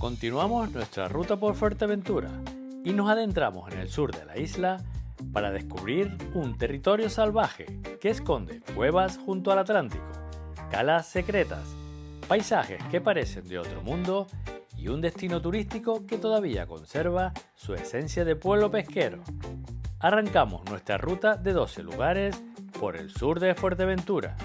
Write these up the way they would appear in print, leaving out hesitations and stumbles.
Continuamos nuestra ruta por Fuerteventura y nos adentramos en el sur de la isla para descubrir un territorio salvaje que esconde cuevas junto al Atlántico, calas secretas, paisajes que parecen de otro mundo y un destino turístico que todavía conserva su esencia de pueblo pesquero. Arrancamos nuestra ruta de 12 lugares por el sur de Fuerteventura.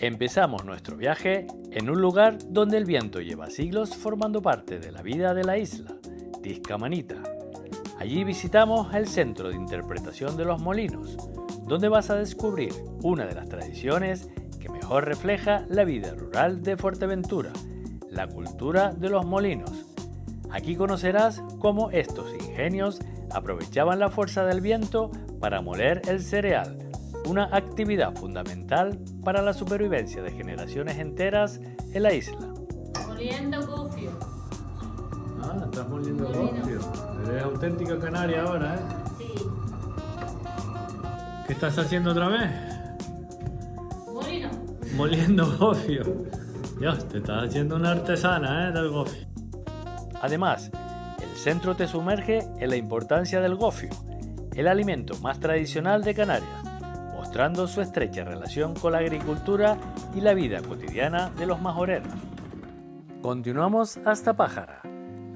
Empezamos nuestro viaje en un lugar donde el viento lleva siglos formando parte de la vida de la isla, Tiscamanita. Allí visitamos el Centro de Interpretación de los Molinos, donde vas a descubrir una de las tradiciones que mejor refleja la vida rural de Fuerteventura, la cultura de los molinos. Aquí conocerás cómo estos ingenios aprovechaban la fuerza del viento para moler el cereal, una actividad fundamental para la supervivencia de generaciones enteras en la isla. Moliendo gofio. Ah, estás moliendo gofio. Eres auténtica canaria ahora, ¿eh? Sí. ¿Qué estás haciendo otra vez? Molino. Moliendo gofio. Dios, te estás haciendo una artesana, del gofio. Además, el centro te sumerge en la importancia del gofio, el alimento más tradicional de Canarias, mostrando su estrecha relación con la agricultura y la vida cotidiana de los majoreros. Continuamos hasta Pájara.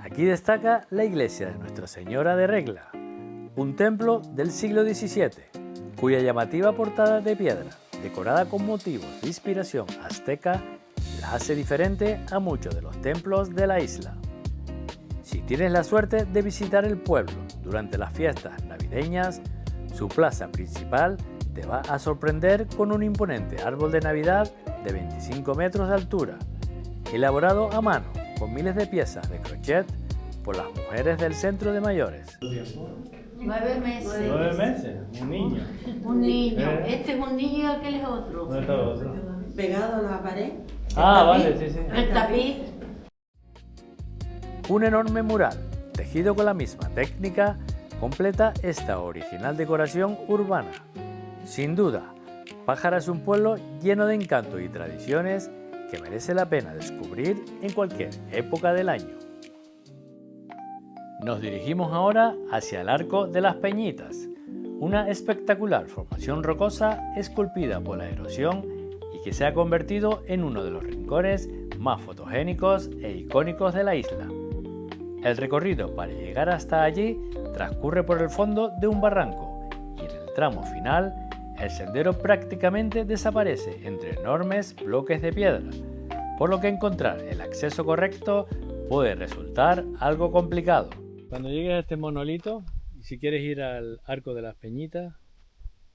Aquí destaca la iglesia de Nuestra Señora de Regla, un templo del siglo XVII, cuya llamativa portada de piedra, decorada con motivos de inspiración azteca, la hace diferente a muchos de los templos de la isla. Si tienes la suerte de visitar el pueblo durante las fiestas navideñas, su plaza principal te va a sorprender con un imponente árbol de Navidad de 25 metros de altura, elaborado a mano con miles de piezas de crochet por las mujeres del centro de mayores. 9 meses. 9 meses, un niño. Un niño. Este es un niño y aquel es otro. ¿Dónde está el otro? Pegado a la pared. Ah, vale, sí, sí. El tapiz. Un enorme mural, tejido con la misma técnica, completa esta original decoración urbana. Sin duda, Pájara es un pueblo lleno de encanto y tradiciones que merece la pena descubrir en cualquier época del año. Nos dirigimos ahora hacia el Arco de las Peñitas, una espectacular formación rocosa esculpida por la erosión y que se ha convertido en uno de los rincones más fotogénicos e icónicos de la isla. El recorrido para llegar hasta allí transcurre por el fondo de un barranco y en el tramo final el sendero prácticamente desaparece entre enormes bloques de piedra, por lo que encontrar el acceso correcto puede resultar algo complicado. Cuando llegues a este monolito, si quieres ir al Arco de las Peñitas,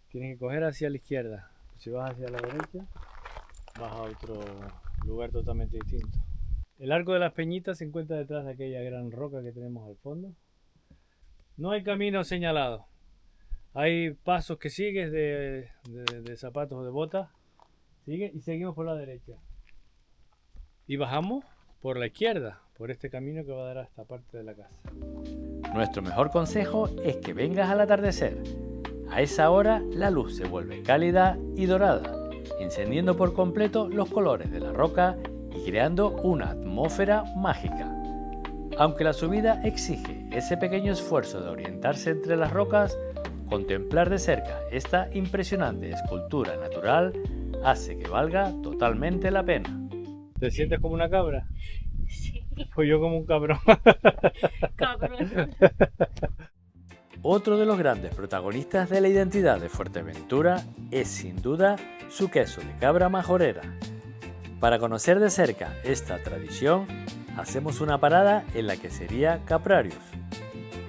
tienes que coger hacia la izquierda. Si vas hacia la derecha, vas a otro lugar totalmente distinto. El Arco de las Peñitas se encuentra detrás de aquella gran roca que tenemos al fondo. No hay camino señalado. Hay pasos que sigues de zapatos o de botas. Sigue y seguimos por la derecha. Y bajamos por la izquierda, por este camino que va a dar a esta parte de la casa. Nuestro mejor consejo es que vengas al atardecer. A esa hora la luz se vuelve cálida y dorada, encendiendo por completo los colores de la roca y creando una atmósfera mágica. Aunque la subida exige ese pequeño esfuerzo de orientarse entre las rocas, contemplar de cerca esta impresionante escultura natural hace que valga totalmente la pena. ¿Te sientes como una cabra? Sí. Pues yo como un cabrón. Cabrón. Otro de los grandes protagonistas de la identidad de Fuerteventura es sin duda su queso de cabra majorera. Para conocer de cerca esta tradición, hacemos una parada en la quesería Caprarius.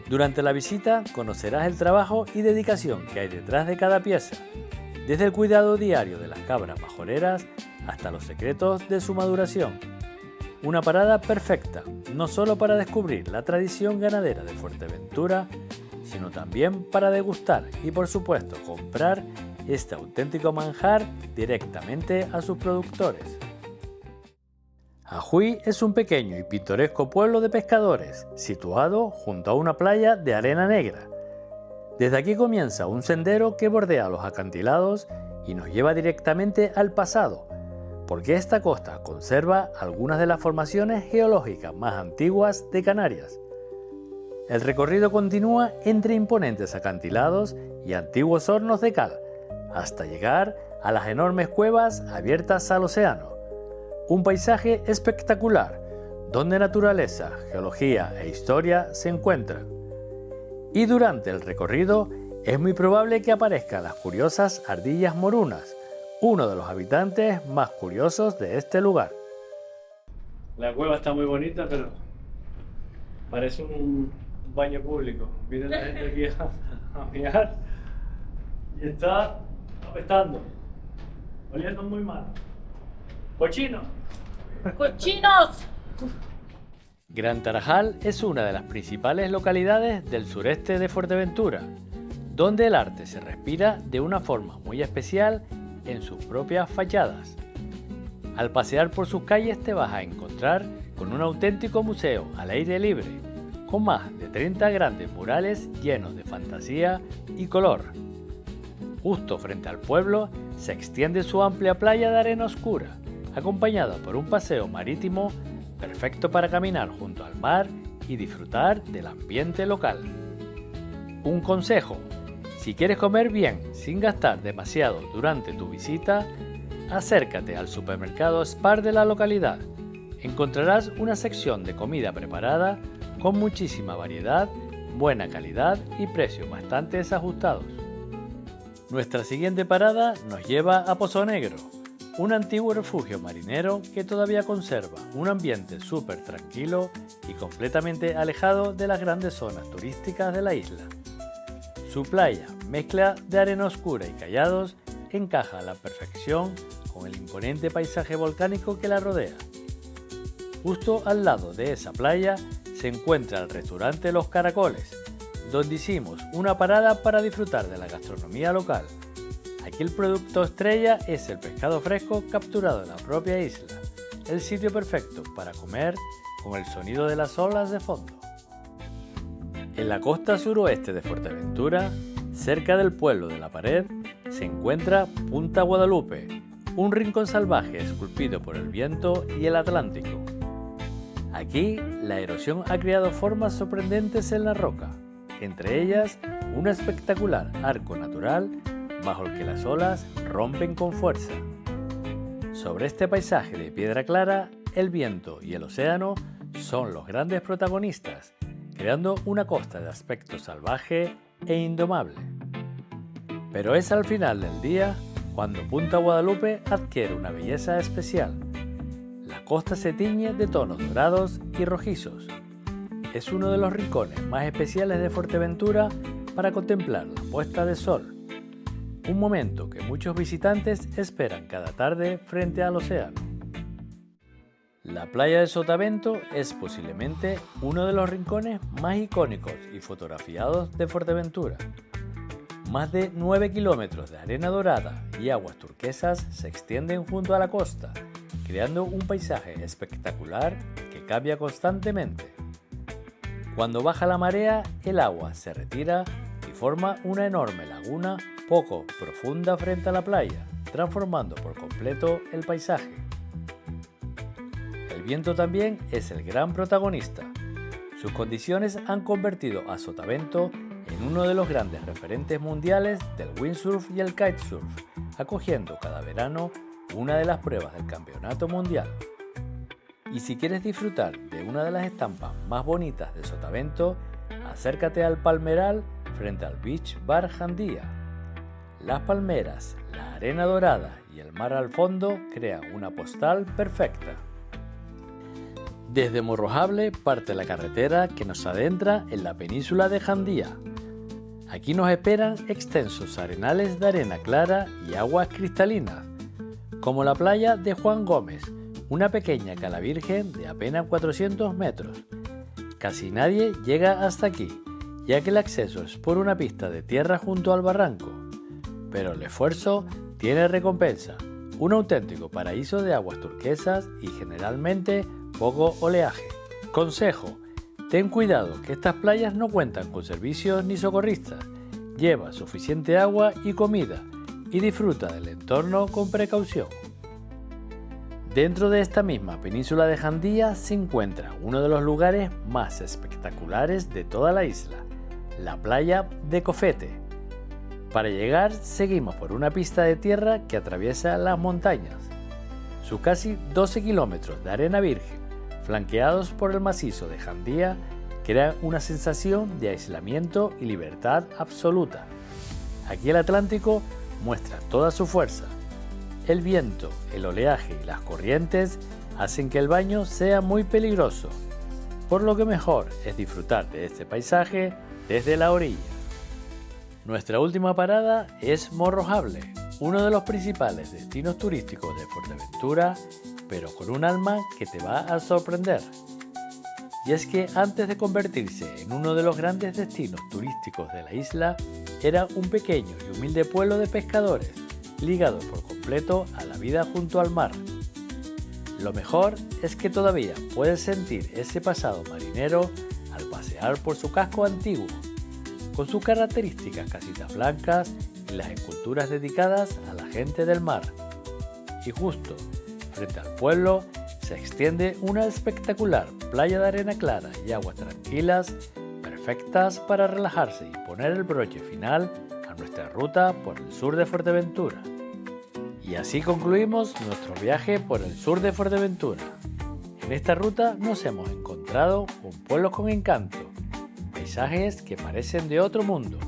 Durante la visita conocerás el trabajo y dedicación que hay detrás de cada pieza, desde el cuidado diario de las cabras majoreras hasta los secretos de su maduración. Una parada perfecta, no solo para descubrir la tradición ganadera de Fuerteventura, sino también para degustar y por supuesto comprar este auténtico manjar directamente a sus productores. Ajuy es un pequeño y pintoresco pueblo de pescadores, situado junto a una playa de arena negra. Desde aquí comienza un sendero que bordea los acantilados y nos lleva directamente al pasado, porque esta costa conserva algunas de las formaciones geológicas más antiguas de Canarias. El recorrido continúa entre imponentes acantilados y antiguos hornos de cal, hasta llegar a las enormes cuevas abiertas al océano. Un paisaje espectacular, donde naturaleza, geología e historia se encuentran. Y durante el recorrido es muy probable que aparezcan las curiosas ardillas morunas, uno de los habitantes más curiosos de este lugar. La cueva está muy bonita, pero parece un baño público. Viene la gente aquí a mirar y está apestando, oliendo muy mal. ¡Cochino! ¡Cochinos! Gran Tarajal es una de las principales localidades del sureste de Fuerteventura, donde el arte se respira de una forma muy especial en sus propias fachadas. Al pasear por sus calles te vas a encontrar con un auténtico museo al aire libre, con más de 30 grandes murales llenos de fantasía y color. Justo frente al pueblo se extiende su amplia playa de arena oscura, acompañada por un paseo marítimo perfecto para caminar junto al mar y disfrutar del ambiente local. Un consejo: si quieres comer bien sin gastar demasiado durante tu visita, acércate al supermercado Spar de la localidad. Encontrarás una sección de comida preparada con muchísima variedad, buena calidad y precios bastante ajustados. Nuestra siguiente parada nos lleva a Pozo Negro, un antiguo refugio marinero que todavía conserva un ambiente súper tranquilo y completamente alejado de las grandes zonas turísticas de la isla. Su playa, mezcla de arena oscura y callados, encaja a la perfección con el imponente paisaje volcánico que la rodea. Justo al lado de esa playa se encuentra el restaurante Los Caracoles, donde hicimos una parada para disfrutar de la gastronomía local. Aquí el producto estrella es el pescado fresco capturado en la propia isla, el sitio perfecto para comer con el sonido de las olas de fondo. En la costa suroeste de Fuerteventura, cerca del pueblo de La Pared, se encuentra Punta Guadalupe, un rincón salvaje esculpido por el viento y el Atlántico. Aquí, la erosión ha creado formas sorprendentes en la roca, entre ellas un espectacular arco natural bajo el que las olas rompen con fuerza. Sobre este paisaje de piedra clara, el viento y el océano son los grandes protagonistas, creando una costa de aspecto salvaje e indomable. Pero es al final del día cuando Punta Guadalupe adquiere una belleza especial. La costa se tiñe de tonos dorados y rojizos. Es uno de los rincones más especiales de Fuerteventura para contemplar la puesta de sol, un momento que muchos visitantes esperan cada tarde frente al océano. La playa de Sotavento es posiblemente uno de los rincones más icónicos y fotografiados de Fuerteventura. Más de 9 kilómetros de arena dorada y aguas turquesas se extienden junto a la costa, creando un paisaje espectacular que cambia constantemente. Cuando baja la marea, el agua se retira y forma una enorme laguna poco profunda frente a la playa, transformando por completo el paisaje. El viento también es el gran protagonista. Sus condiciones han convertido a Sotavento en uno de los grandes referentes mundiales del windsurf y el kitesurf, acogiendo cada verano una de las pruebas del campeonato mundial. Y si quieres disfrutar de una de las estampas más bonitas de Sotavento, acércate al Palmeral frente al Beach Bar Jandía. Las palmeras, la arena dorada y el mar al fondo crean una postal perfecta. Desde Morrojable parte la carretera que nos adentra en la península de Jandía. Aquí nos esperan extensos arenales de arena clara y aguas cristalinas, como la playa de Juan Gómez, una pequeña cala virgen de apenas 400 metros. Casi nadie llega hasta aquí, ya que el acceso es por una pista de tierra junto al barranco. Pero el esfuerzo tiene recompensa, un auténtico paraíso de aguas turquesas y generalmente poco oleaje. Consejo: ten cuidado que estas playas no cuentan con servicios ni socorristas. Lleva suficiente agua y comida y disfruta del entorno con precaución. Dentro de esta misma península de Jandía se encuentra uno de los lugares más espectaculares de toda la isla, la playa de Cofete. Para llegar seguimos por una pista de tierra que atraviesa las montañas. Sus casi 12 kilómetros de arena virgen, flanqueados por el macizo de Jandía, crean una sensación de aislamiento y libertad absoluta. Aquí el Atlántico muestra toda su fuerza. El viento, el oleaje y las corrientes hacen que el baño sea muy peligroso, por lo que mejor es disfrutar de este paisaje desde la orilla. Nuestra última parada es Morrojable, uno de los principales destinos turísticos de Fuerteventura, pero con un alma que te va a sorprender. Y es que antes de convertirse en uno de los grandes destinos turísticos de la isla, era un pequeño y humilde pueblo de pescadores, ligado por completo a la vida junto al mar. Lo mejor es que todavía puedes sentir ese pasado marinero al pasear por su casco antiguo, con sus características casitas blancas y las esculturas dedicadas a la gente del mar. Y justo frente al pueblo se extiende una espectacular playa de arena clara y aguas tranquilas, perfectas para relajarse y poner el broche final a nuestra ruta por el sur de Fuerteventura. Y así concluimos nuestro viaje por el sur de Fuerteventura. En esta ruta nos hemos encontrado con pueblos con encanto, paisajes que parecen de otro mundo,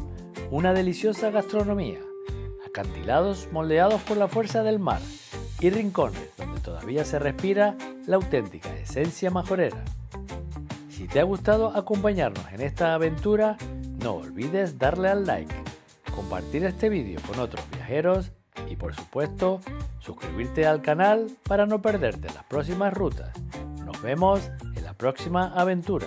una deliciosa gastronomía, acantilados moldeados por la fuerza del mar y rincones donde todavía se respira la auténtica esencia majorera. Si te ha gustado acompañarnos en esta aventura, no olvides darle al like, compartir este vídeo con otros viajeros y por supuesto suscribirte al canal para no perderte las próximas rutas. Nos vemos en la próxima aventura.